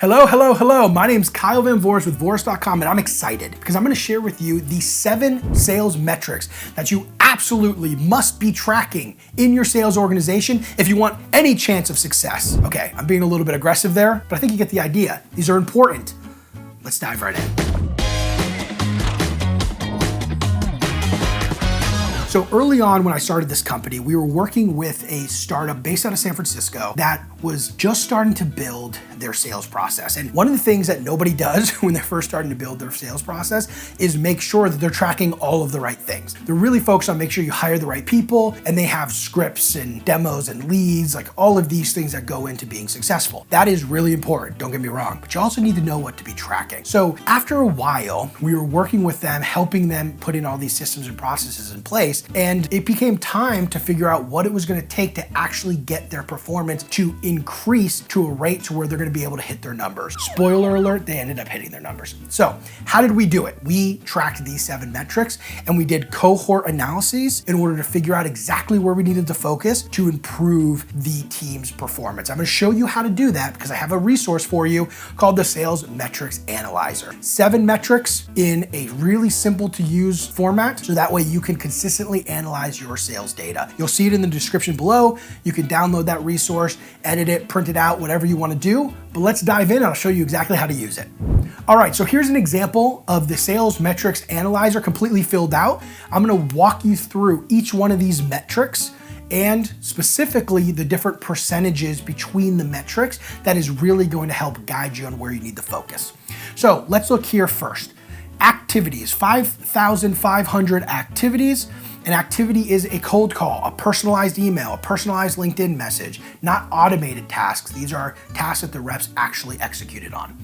Hello, hello, hello. My name's Kyle Van Voorst with Voorst.com, and I'm excited because I'm going to share with you the 7 sales metrics that you absolutely must be tracking in your sales organization if you want any chance of success. Okay, I'm being a little bit aggressive there, but I think you get the idea. These are important. Let's dive right in. So early on when I started this company, we were working with a startup based out of San Francisco that was just starting to build their sales process. And one of the things that nobody does when they're first starting to build their sales process is make sure that they're tracking all of the right things. They're really focused on making sure you hire the right people and they have scripts and demos and leads, like all of these things that go into being successful. That is really important, don't get me wrong, but you also need to know what to be tracking. So after a while, we were working with them, helping them put in all these systems and processes in place. And it became time to figure out what it was going to take to actually get their performance to increase to a rate to where they're going to be able to hit their numbers. Spoiler alert, they ended up hitting their numbers. So how did we do it? We tracked these 7 metrics and we did cohort analyses in order to figure out exactly where we needed to focus to improve the team's performance. I'm going to show you how to do that because I have a resource for you called the Sales Metrics Analyzer. 7 metrics in a really simple to use format, so that way you can consistently analyze your sales data. You'll see it in the description below. You can download that resource, edit it, print it out, whatever you want to do. But let's dive in and I'll show you exactly how to use it. All right, so here's an example of the Sales Metrics Analyzer completely filled out. I'm going to walk you through each one of these metrics and specifically the different percentages between the metrics that is really going to help guide you on where you need to focus. So let's look here first. Activities, 5,500 activities. An activity is a cold call, a personalized email, a personalized LinkedIn message, not automated tasks. These are tasks that the reps actually executed on.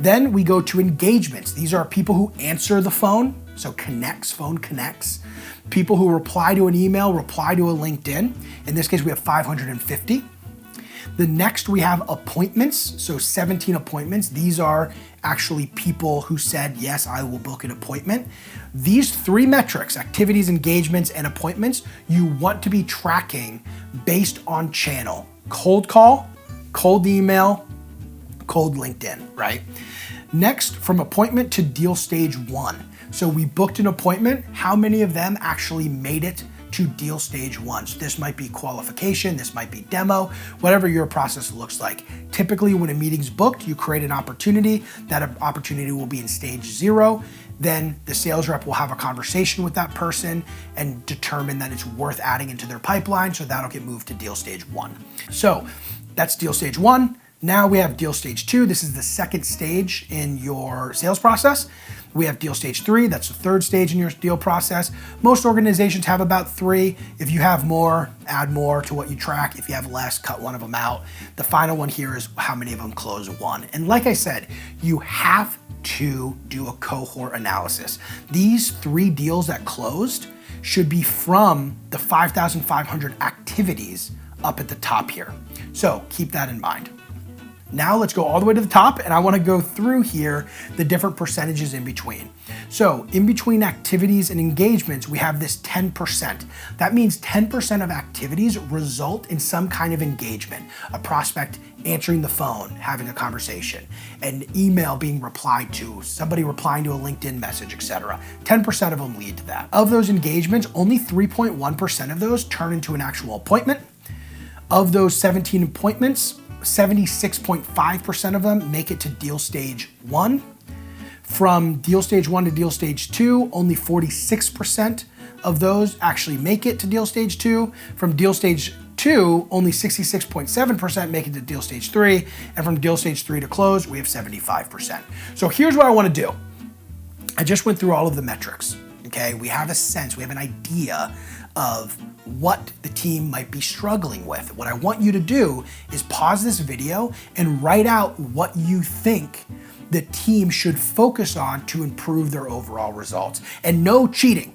Then we go to engagements. These are people who answer the phone, so phone connects. People who reply to an email, reply to a LinkedIn. In this case, we have 550. The next we have appointments, so 17 appointments. These are actually people who said, yes, I will book an appointment. These 3 metrics, activities, engagements, and appointments, you want to be tracking based on channel. Cold call, cold email, cold LinkedIn, right? Next, from appointment to deal stage 1. So we booked an appointment, how many of them actually made it to deal stage 1. So this might be qualification, this might be demo, whatever your process looks like. Typically when a meeting's booked, you create an opportunity. That opportunity will be in stage 0. Then the sales rep will have a conversation with that person and determine that it's worth adding into their pipeline. So that'll get moved to deal stage 1. So that's deal stage 1. Now we have deal stage 2. This is the second stage in your sales process. We have deal stage 3. That's the third stage in your deal process. Most organizations have about 3. If you have more, add more to what you track. If you have less, cut one of them out. The final one here is how many of them close 1. And like I said, you have to do a cohort analysis. These 3 deals that closed should be from the 5,500 activities up at the top here. So keep that in mind. Now let's go all the way to the top and I want to go through here the different percentages in between. So in between activities and engagements, we have this 10%. That means 10% of activities result in some kind of engagement. A prospect answering the phone, having a conversation, an email being replied to, somebody replying to a LinkedIn message, etc. 10% of them lead to that. Of those engagements, only 3.1% of those turn into an actual appointment. Of those 17 appointments, 76.5% of them make it to deal stage 1. From deal stage 1 to deal stage 2, only 46% of those actually make it to deal stage 2. From deal stage 2, only 66.7% make it to deal stage 3. And from deal stage 3 to close, we have 75%. So here's what I want to do. I just went through all of the metrics. Okay, we have a sense, we have an idea of what the team might be struggling with. What I want you to do is pause this video and write out what you think the team should focus on to improve their overall results. And no cheating.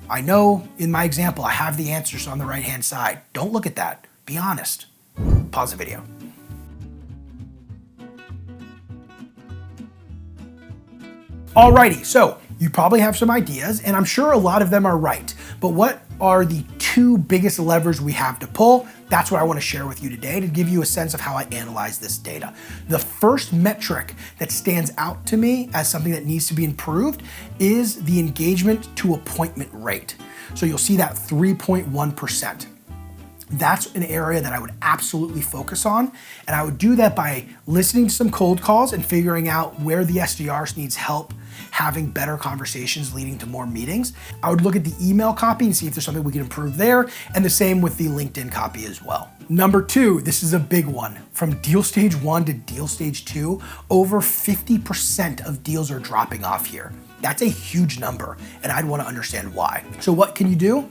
I know in my example, I have the answers on the right-hand side. Don't look at that. Be honest. Pause the video. Alrighty, so you probably have some ideas, and I'm sure a lot of them are right. But what are the two biggest levers we have to pull. That's what I want to share with you today to give you a sense of how I analyze this data. The first metric that stands out to me as something that needs to be improved is the engagement to appointment rate. So you'll see that 3.1%. That's an area that I would absolutely focus on. And I would do that by listening to some cold calls and figuring out where the SDRs needs help having better conversations leading to more meetings. I would look at the email copy and see if there's something we can improve there, and the same with the LinkedIn copy as well. Number two, this is a big one. From deal stage 1 to deal stage 2, over 50% of deals are dropping off here. That's a huge number, and I'd want to understand why. So what can you do?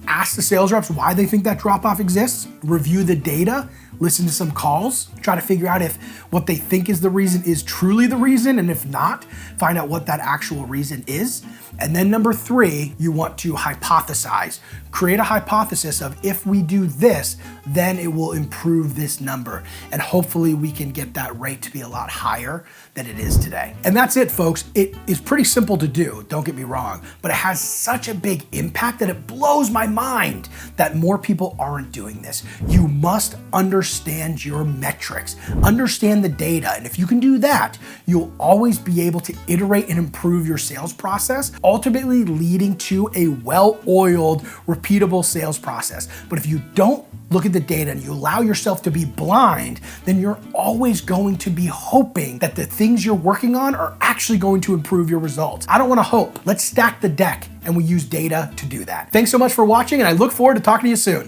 Ask the sales reps why they think that drop-off exists, review the data, listen to some calls, try to figure out if what they think is the reason is truly the reason, and if not, find out what that actual reason is. And then number 3, you want to hypothesize. Create a hypothesis of if we do this, then it will improve this number. And hopefully we can get that rate to be a lot higher than it is today. And that's it, folks. It is pretty simple to do, don't get me wrong, but it has such a big impact that it blows my mind that more people aren't doing this. You must understand your metrics, understand the data. And if you can do that, you'll always be able to iterate and improve your sales process, ultimately leading to a well-oiled, repeatable sales process. But if you don't look at the data and you allow yourself to be blind, then you're always going to be hoping that the things you're working on are actually going to improve your results. I don't want to hope. Let's stack the deck, and we use data to do that. Thanks so much for watching, and I look forward to talking to you soon.